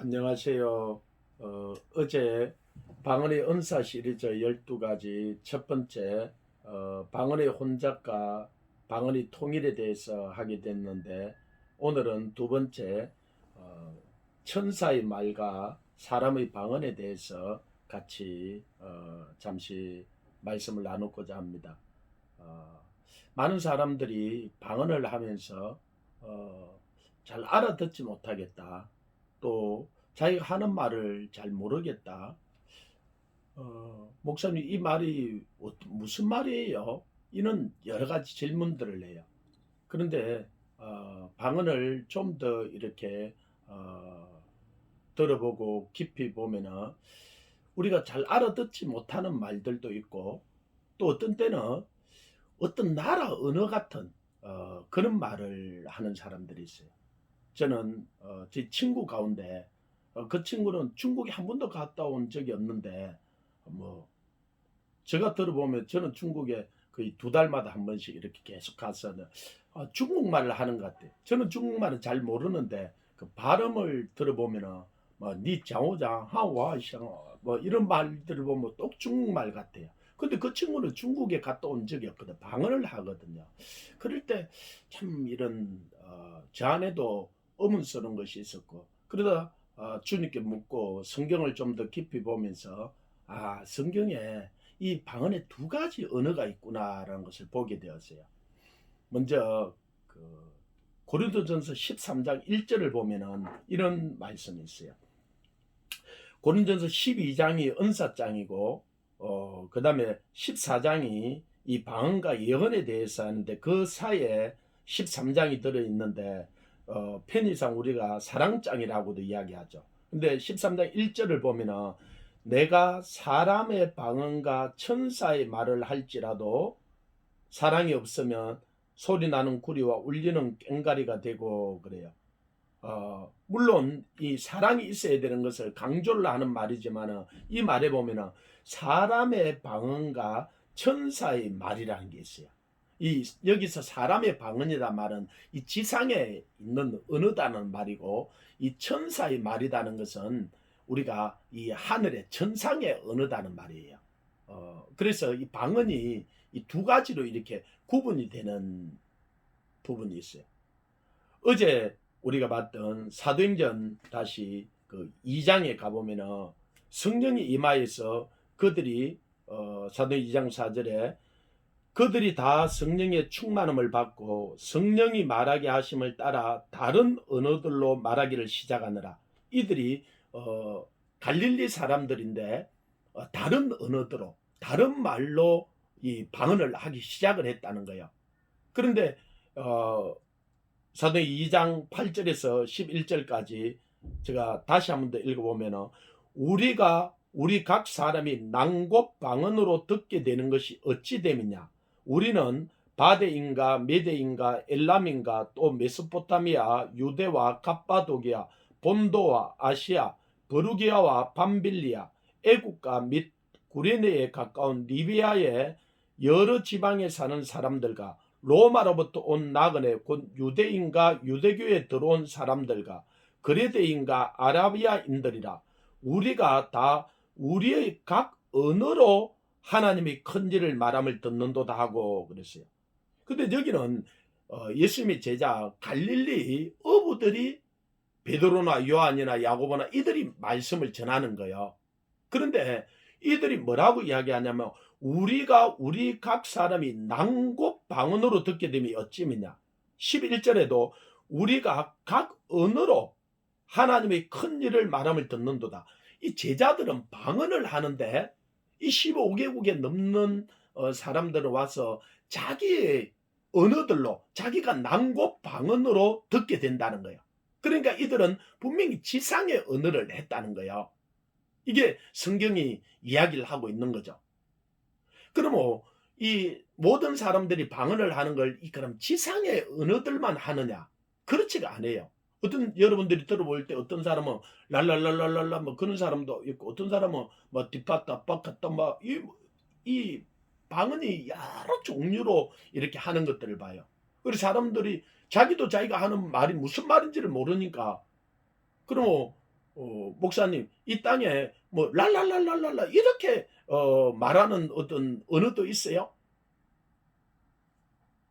안녕하세요. 어제 방언의 은사 시리즈 12가지 첫 번째 방언의 혼잡과 방언의 통일에 대해서 하게 됐는데, 오늘은 두 번째 어, 천사의 말과 사람의 방언에 대해서 같이 잠시 말씀을 나누고자 합니다. 어, 많은 사람들이 방언을 하면서 어, 잘 알아듣지 못하겠다, 또 자기가 하는 말을 잘 모르겠다. 목사님, 이 말이 무슨 말이에요? 이는 여러 가지 질문들을 해요. 그런데 방언을 좀 더 이렇게 들어보고 깊이 보면은 우리가 잘 알아듣지 못하는 말들도 있고, 또 어떤 때는 어떤 나라 언어 같은 그런 말을 하는 사람들이 있어요. 저는 제 친구 가운데 그 친구는 중국에 한 번도 갔다 온 적이 없는데, 뭐 제가 들어보면 저는 중국에 거의 두 달마다 한 번씩 이렇게 계속 가서 중국말을 하는 것 같아요. 저는 중국말은 잘 모르는데 그 발음을 들어보면은 뭐니 장오장 하와샹 뭐 이런 말들을 보면 또 중국말 같아요. 근데 그 친구는 중국에 갔다 온 적이 없거든. 방언을 하거든요. 그럴 때 참 이런 저 안에도 의문스러운 것이 있었고, 그러다 주님께 묻고 성경을 좀 더 깊이 보면서 성경에 이 방언에 두 가지 언어가 있구나라는 것을 보게 되었어요. 먼저 그 고린도전서 13장 1절을 보면은 이런 말씀이 있어요. 고린도전서 12장이 은사장이고, 그다음에 14장이 이 방언과 예언에 대해서 하는데, 그 사이에 13장이 들어 있는데 편의상 우리가 사랑장이라고도 이야기하죠. 근데 13장 1절을 보면은 내가 사람의 방언과 천사의 말을 할지라도 사랑이 없으면 소리 나는 구리와 울리는 꽹가리가 되고 그래요. 물론 이 사랑이 있어야 되는 것을 강조를 하는 말이지만, 이 말에 보면은 사람의 방언과 천사의 말이라는 게 있어요. 이 여기서 사람의 방언이다 말은 이 지상에 있는 언어다는 말이고, 이 천사의 말이라는 것은 우리가 이 하늘의 천상의 언어다는 말이에요. 그래서 이 방언이 이 두 가지로 이렇게 구분이 되는 부분이 있어요. 어제 우리가 봤던 사도행전 다시 그 2장에 가보면은 성령이 임하여서 그들이 사도행 2장 4절에 그들이 다 성령의 충만함을 받고 성령이 말하게 하심을 따라 다른 언어들로 말하기를 시작하느라. 이들이 갈릴리 사람들인데 다른 언어들로 다른 말로 이 방언을 하기 시작을 했다는 거예요. 그런데 사도행 2장 8절에서 11절까지 제가 다시 한번 더 읽어보면, 우리 각 사람이 낭곱 방언으로 듣게 되는 것이 어찌 됨이냐. 우리는 바데인가 메데인가 엘람인가 또 메소포타미아 유대와 갑바도기아 본도와 아시아 버루기아와 밤빌리아 애국가 및 구레네에 가까운 리비아의 여러 지방에 사는 사람들과 로마로부터 온 나그네 곧 유대인과 유대교에 들어온 사람들과 그레데인과 아라비아인들이라. 우리가 다 우리의 각 언어로 하나님의 큰 일을 말함을 듣는도다 하고 그랬어요. 근데 여기는 예수님의 제자 갈릴리 어부들이 베드로나 요한이나 야고보나 이들이 말씀을 전하는 거예요. 그런데 이들이 뭐라고 이야기하냐면, 우리가 우리 각 사람이 낭곱 방언으로 듣게 되면 어찌미냐. 11절에도 우리가 각 언어로 하나님의 큰 일을 말함을 듣는도다. 이 제자들은 방언을 하는데 이 15개국에 넘는 사람들은 와서 자기의 언어들로 자기가 낭곱 방언으로 듣게 된다는 거예요. 그러니까 이들은 분명히 지상의 언어를 했다는 거예요. 이게 성경이 이야기를 하고 있는 거죠. 그러면 이 모든 사람들이 방언을 하는 걸 그럼 지상의 언어들만 하느냐? 그렇지가 않아요. 여러분들이 들어볼 때 어떤 사람은 랄랄랄랄랄라 뭐 그런 사람도 있고, 어떤 사람은 뭐 디파타 빠카타 이 방언이 여러 종류로 이렇게 하는 것들을 봐요. 그래서 사람들이 자기도 자기가 하는 말이 무슨 말인지를 모르니까, 그럼 목사님 이 땅에 뭐 랄랄랄랄랄라 이렇게 말하는 어떤 언어도 있어요?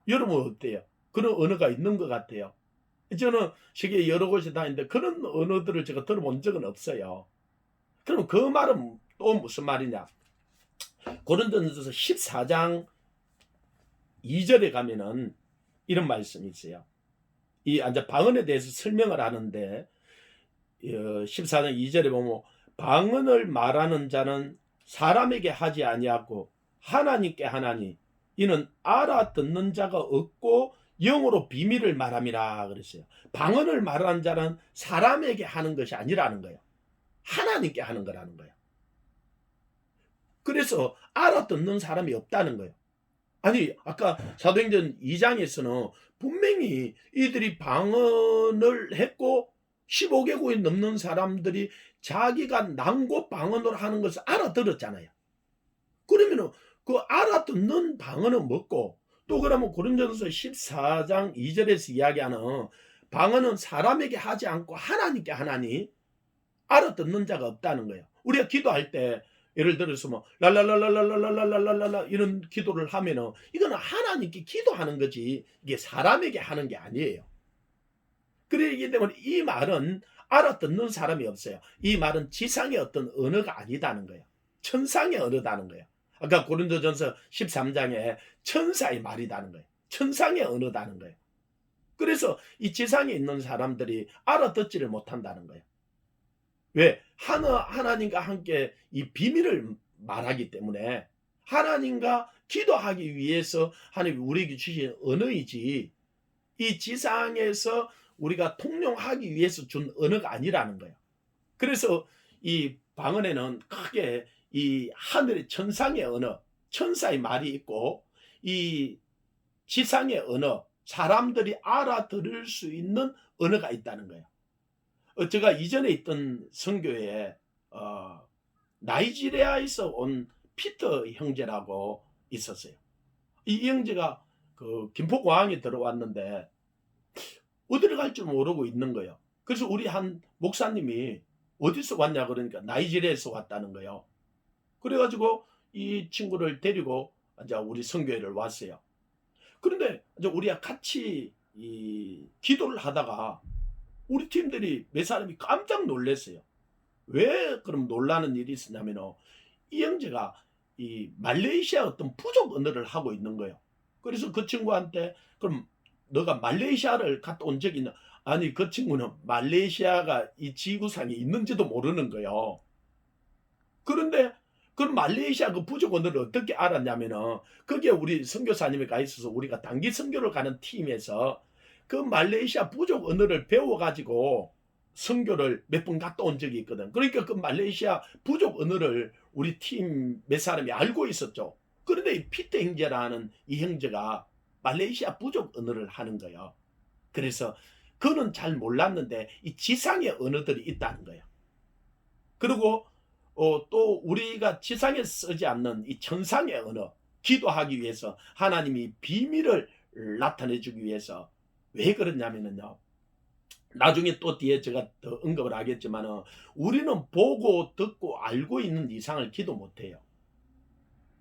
여러분 어때요? 그런 언어가 있는 것 같아요. 저는 세계 여러 곳에 다니는데 그런 언어들을 제가 들어본 적은 없어요. 그럼 그 말은 또 무슨 말이냐? 고린도전서 14장 2절에 가면은 이런 말씀이 있어요. 이 이제 방언에 대해서 설명을 하는데 14장 2절에 보면 방언을 말하는 자는 사람에게 하지 아니하고 하나님께 하나니 이는 알아듣는 자가 없고 영으로 비밀을 말함이라 그랬어요. 방언을 말하는 자는 사람에게 하는 것이 아니라는 거예요. 하나님께 하는 거라는 거예요. 그래서 알아듣는 사람이 없다는 거예요. 아니 아까 사도행전 2장에서는 분명히 이들이 방언을 했고 15개국이 넘는 사람들이 자기가 난고 방언으로 하는 것을 알아들었잖아요. 그러면은 그 알아듣는 방언은 뭐고 또 그러면 고린도전서 14장 2절에서 이야기하는 방언은 사람에게 하지 않고 하나님께 하나니 알아듣는 자가 없다는 거예요. 우리가 기도할 때 예를 들어서 뭐 랄랄랄랄랄랄랄랄랄랄라 이런 기도를 하면은 이거는 하나님께 기도하는 거지 이게 사람에게 하는 게 아니에요. 그러기 때문에 이 말은 알아듣는 사람이 없어요. 이 말은 지상의 어떤 언어가 아니다는 거예요. 천상의 언어다는 거예요. 아까 고린도전서 13장에 천사의 말이다는 거예요. 천상의 언어다는 거예요. 그래서 이 지상에 있는 사람들이 알아듣지를 못한다는 거예요. 왜? 하나님과 함께 이 비밀을 말하기 때문에 하나님과 기도하기 위해서 하나님이 우리에게 주신 언어이지 이 지상에서 우리가 통용하기 위해서 준 언어가 아니라는 거예요. 그래서 이 방언에는 크게 이 하늘의 천상의 언어, 천사의 말이 있고 이 지상의 언어, 사람들이 알아들을 수 있는 언어가 있다는 거예요. 제가 이전에 있던 선교에 나이지리아에서 온 피터 형제라고 있었어요. 이 형제가 그 김포공항에 들어왔는데 어디를 갈 줄 모르고 있는 거예요. 그래서 우리 한 목사님이 어디서 왔냐 그러니까 나이지리아에서 왔다는 거예요. 그래가지고 이 친구를 데리고 이제 우리 선교회를 왔어요. 그런데 이제 우리가 같이 이 기도를 하다가 우리 팀들이 몇 사람이 깜짝 놀랐어요. 왜 그럼 놀라는 일이 있었냐면요. 이 형제가 이 말레이시아 어떤 부족 언어를 하고 있는 거예요. 그래서 그 친구한테 그럼 너가 말레이시아를 갔다 온 적이 있나? 아니 그 친구는 말레이시아가 이 지구상에 있는지도 모르는 거예요. 그런데 그 말레이시아 그 부족 언어를 어떻게 알았냐면은 거기에 우리 선교사님이 가 있어서 우리가 단기 선교를 가는 팀에서 그 말레이시아 부족 언어를 배워가지고 선교를 몇 번 갔다 온 적이 있거든. 그러니까 그 말레이시아 부족 언어를 우리 팀 몇 사람이 알고 있었죠. 그런데 이 피터 형제라는 이 형제가 말레이시아 부족 언어를 하는 거예요. 그래서 그는 잘 몰랐는데 이 지상의 언어들이 있다는 거예요. 그리고 또 우리가 지상에 쓰지 않는 이 천상의 언어, 기도하기 위해서 하나님이 비밀을 나타내주기 위해서 왜 그러냐면요. 나중에 또 뒤에 제가 더 언급을 하겠지만 우리는 보고 듣고 알고 있는 이상을 기도 못해요.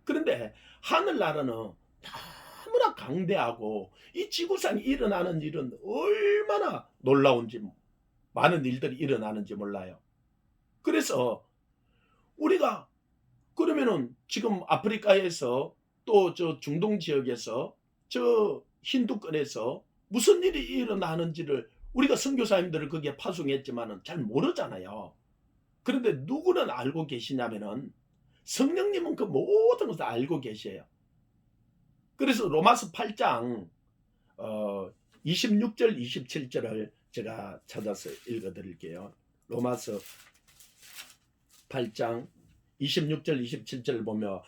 그런데 하늘나라는 너무나 강대하고 이 지구상에 일어나는 일은 얼마나 놀라운지 많은 일들이 일어나는지 몰라요. 그래서 우리가 그러면은 지금 아프리카에서 또 저 중동 지역에서 저 힌두권에서 무슨 일이 일어나는지를 우리가 선교사님들을 거기에 파송했지만은 잘 모르잖아요. 그런데 누구는 알고 계시냐면은 성령님은 그 모든 것을 알고 계셔요. 그래서 로마서 8장 26절 27절을 제가 찾아서 읽어 드릴게요. 로마서 8장 26절 27절을 보며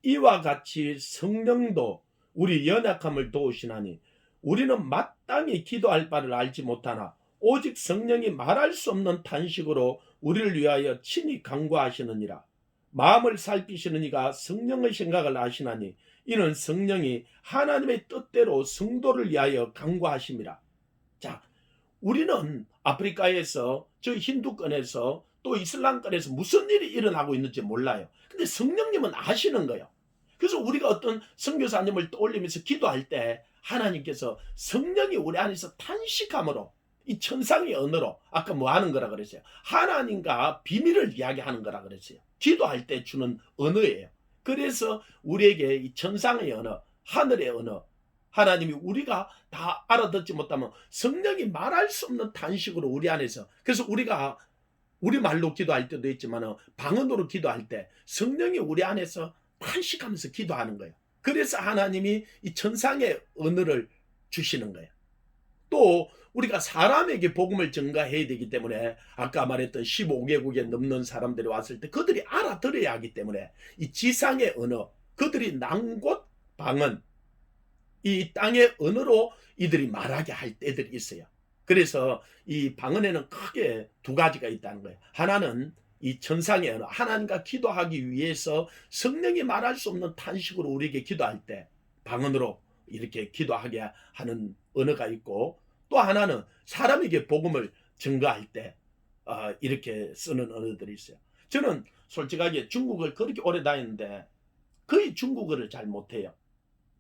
이와 같이 성령도 우리 연약함을 도우시나니 우리는 마땅히 기도할 바를 알지 못하나 오직 성령이 말할 수 없는 탄식으로 우리를 위하여 친히 간구하시느니라. 마음을 살피시는 이가 성령의 생각을 아시나니 이는 성령이 하나님의 뜻대로 성도를 위하여 간구하심이라. 자, 우리는 아프리카에서 저 힌두권에서 또 이슬람권에서 무슨 일이 일어나고 있는지 몰라요. 근데 성령님은 아시는 거예요. 그래서 우리가 어떤 선교사님을 떠올리면서 기도할 때 하나님께서 성령이 우리 안에서 탄식함으로 이 천상의 언어로 아까 뭐 하는 거라 그랬어요. 하나님과 비밀을 이야기하는 거라 그랬어요. 기도할 때 주는 언어예요. 그래서 우리에게 이 천상의 언어, 하늘의 언어, 하나님이 우리가 다 알아듣지 못하면 성령이 말할 수 없는 탄식으로 우리 안에서, 그래서 우리가 우리말로 기도할 때도 있지만 방언으로 기도할 때 성령이 우리 안에서 탄식하면서 기도하는 거예요. 그래서 하나님이 이 천상의 언어를 주시는 거예요. 또 우리가 사람에게 복음을 전가해야 되기 때문에 아까 말했던 15개국에 넘는 사람들이 왔을 때 그들이 알아들어야 하기 때문에 이 지상의 언어, 그들이 난곳 방언, 이 땅의 언어로 이들이 말하게 할 때들이 있어요. 그래서 이 방언에는 크게 두 가지가 있다는 거예요. 하나는 이 천상의 언어, 하나님과 기도하기 위해서 성령이 말할 수 없는 탄식으로 우리에게 기도할 때 방언으로 이렇게 기도하게 하는 언어가 있고, 또 하나는 사람에게 복음을 증거할 때 이렇게 쓰는 언어들이 있어요. 저는 솔직하게 중국을 그렇게 오래 다녔는데 거의 중국어를 잘 못해요.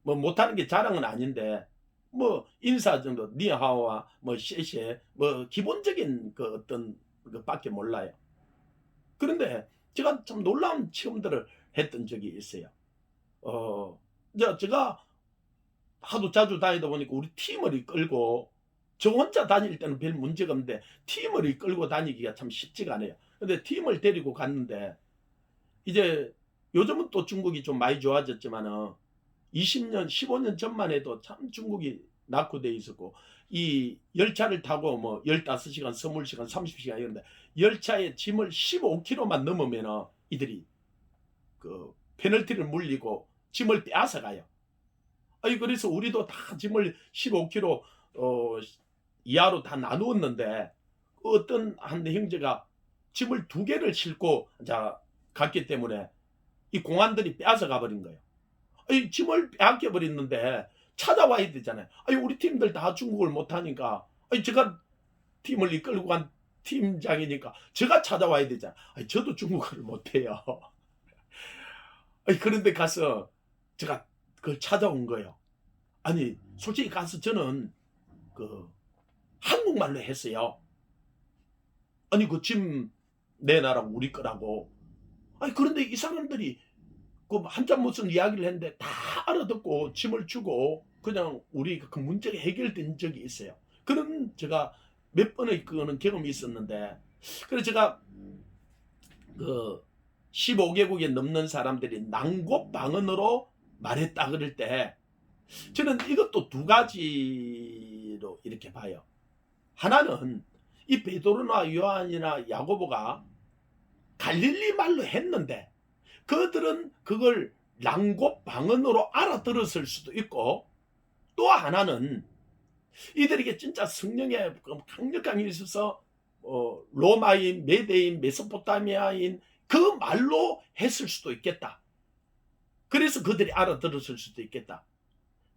뭐 못하는 게 자랑은 아닌데 뭐 인사 정도 니하오와 뭐 셰셰 뭐 기본적인 그 어떤 것밖에 몰라요. 그런데 제가 참 놀라운 체험들을 했던 적이 있어요. 어, 제가 하도 자주 다니다 보니까 우리 팀을 이끌고, 저 혼자 다닐 때는 별 문제가 없는데 팀을 이끌고 다니기가 참 쉽지가 않아요. 근데 팀을 데리고 갔는데 이제 요즘은 또 중국이 좀 많이 좋아졌지만은 20년, 15년 전만 해도 참 중국이 낙후돼 있었고, 이 열차를 타고 뭐 15시간, 20시간, 30시간 이런데 열차에 짐을 15kg만 넘으면 이들이 그 페널티를 물리고 짐을 빼앗아 가요. 아니 그래서 우리도 다 짐을 15kg 이하로 다 나누었는데 어떤 한 형제가 짐을 2개를 싣고 자 갔기 때문에 이 공안들이 빼앗아 가버린 거예요. 아니 짐을 빼앗겨 버렸는데 찾아와야 되잖아요. 아니 우리 팀들 다 중국을 못하니까, 아니 제가 팀을 이끌고 간 팀장이니까 제가 찾아와야 되잖아. 아니 저도 중국어를 못해요. 아니 그런데 가서 제가 그걸 찾아온 거예요. 아니 솔직히 가서 저는 그 한국말로 했어요. 아니 그 짐 내놔라고 우리 거라고. 아니 그런데 이 사람들이 그 한참 무슨 이야기를 했는데 다 알아듣고 짐을 주고 그냥 우리 그 문제가 해결된 적이 있어요. 그런 제가 몇 번의 그거는 경험이 있었는데, 그래서 제가 그 15개국에 넘는 사람들이 난곳 방언으로 말했다 그럴 때 저는 이것도 두 가지로 이렇게 봐요. 하나는 이 베드로나 요한이나 야고보가 갈릴리 말로 했는데 그들은 그걸 랑곳 방언으로 알아들었을 수도 있고, 또 하나는 이들에게 진짜 성령의 강력한 힘이 있어서 로마인, 메데인, 메소포타미아인 그 말로 했을 수도 있겠다. 그래서 그들이 알아들었을 수도 있겠다.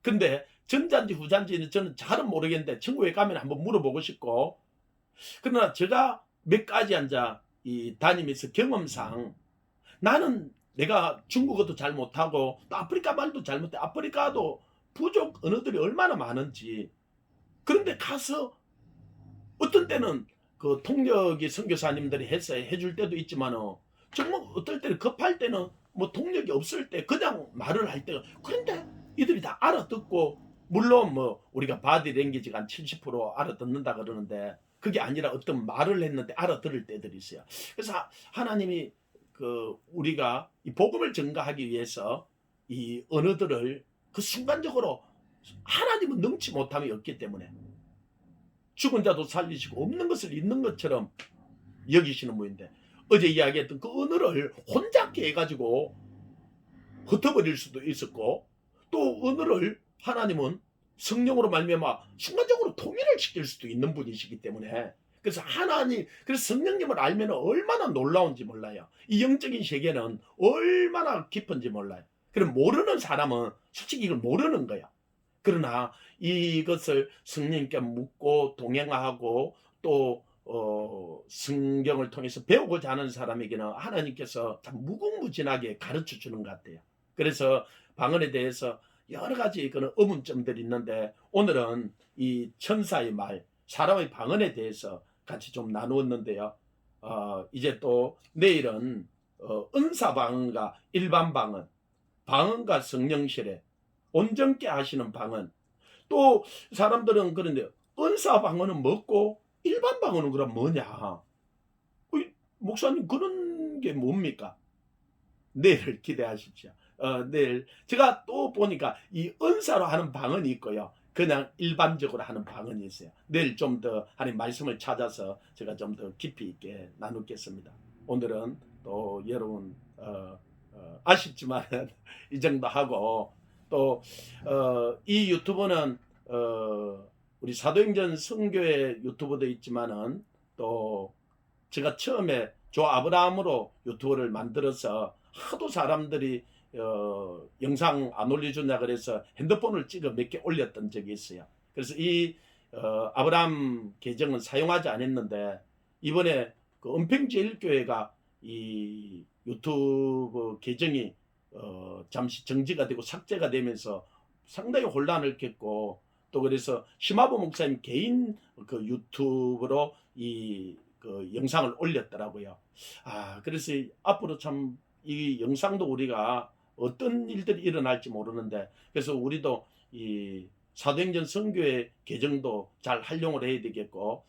근데 전자인지 후자인지는 저는 잘은 모르겠는데 천국에 가면 한번 물어보고 싶고, 그러나 제가 몇 가지 앉아 이 다니면서 경험상 나는 내가 중국어도 잘 못하고 또 아프리카 말도 잘 못해. 아프리카도 부족 언어들이 얼마나 많은지. 그런데 가서 어떤 때는 그 통역이 선교사님들이 해서 해줄 때도 있지만 정말 어떨 때는 급할 때는 뭐 통역이 없을 때 그냥 말을 할 때가, 그런데 이들이 다 알아듣고, 물론 뭐 우리가 바디 랭귀지가 한 70% 알아듣는다 그러는데 그게 아니라 어떤 말을 했는데 알아들을 때들이 있어요. 그래서 하나님이 그 우리가 이 복음을 전가하기 위해서 이 언어들을 그 순간적으로, 하나님은 능치 못함이 없기 때문에 죽은 자도 살리시고 없는 것을 있는 것처럼 여기시는 분인데, 어제 이야기했던 그 언어를 혼자 깨가지고 흩어버릴 수도 있었고, 또 언어를 하나님은 성령으로 말미암아 순간적으로 통일을 시킬 수도 있는 분이시기 때문에, 그래서 하나님, 그래서 성령님을 알면 얼마나 놀라운지 몰라요. 이 영적인 세계는 얼마나 깊은지 몰라요. 그럼 모르는 사람은 솔직히 이걸 모르는 거야. 그러나 이것을 성령님께 묻고 동행하고 또 성경을 통해서 배우고자 하는 사람에게는 하나님께서 참 무궁무진하게 가르쳐 주는 것 같아요. 그래서 방언에 대해서 여러 가지 그런 의문점들이 있는데 오늘은 이 천사의 말, 사람의 방언에 대해서 같이 좀 나누었는데요. 이제 또 내일은 은사 방언과 일반 방언, 방언과 성령실에 온전케 하시는 방언. 또 사람들은 그런데 은사 방언은 뭐고 일반 방언은 그럼 뭐냐? 목사님 그런 게 뭡니까? 내일 기대하십시오. 내일 제가 또 보니까 이 은사로 하는 방언이 있고요. 그냥 일반적으로 하는 방언이 있어요. 내일 좀 더 하나님 말씀을 찾아서 제가 좀 더 깊이 있게 나누겠습니다. 오늘은 또 여러분 아쉽지만 이 정도 하고 또 이 유튜브는 우리 사도행전 선교회 유튜브도 있지만은 또 제가 처음에 조 아브라함으로 유튜브를 만들어서 하도 사람들이 영상 안 올려준다 그래서 핸드폰을 찍어 몇 개 올렸던 적이 있어요. 그래서 이 아브라함 계정은 사용하지 않았는데 이번에 그 은평제일교회가 이 유튜브 계정이 잠시 정지가 되고 삭제가 되면서 상당히 혼란을 겪고 또 그래서 심화보 목사님 개인 그 유튜브로 이 그 영상을 올렸더라고요. 그래서 앞으로 참 이 영상도 우리가 어떤 일들이 일어날지 모르는데 그래서 우리도 이 사도행전 선교회 계정도 잘 활용을 해야 되겠고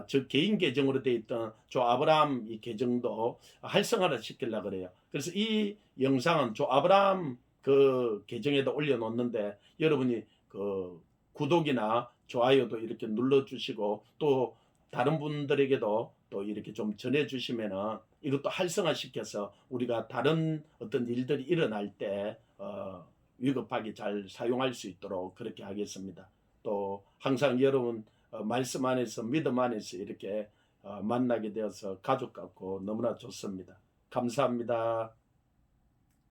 저 개인 계정으로 되어 있던 조 아브라함 이 계정도 활성화를 시키려고 그래요. 그래서 이 영상은 조 아브라함 그 계정에다 올려놓는데 여러분이 그 구독이나 좋아요도 이렇게 눌러주시고 또 다른 분들에게도 또 이렇게 좀 전해주시면은 이것도 활성화시켜서 우리가 다른 어떤 일들이 일어날 때 위급하게 잘 사용할 수 있도록 그렇게 하겠습니다. 또 항상 여러분 말씀 안에서 믿음 안에서 이렇게 만나게 되어서 가족 같고 너무나 좋습니다. 감사합니다.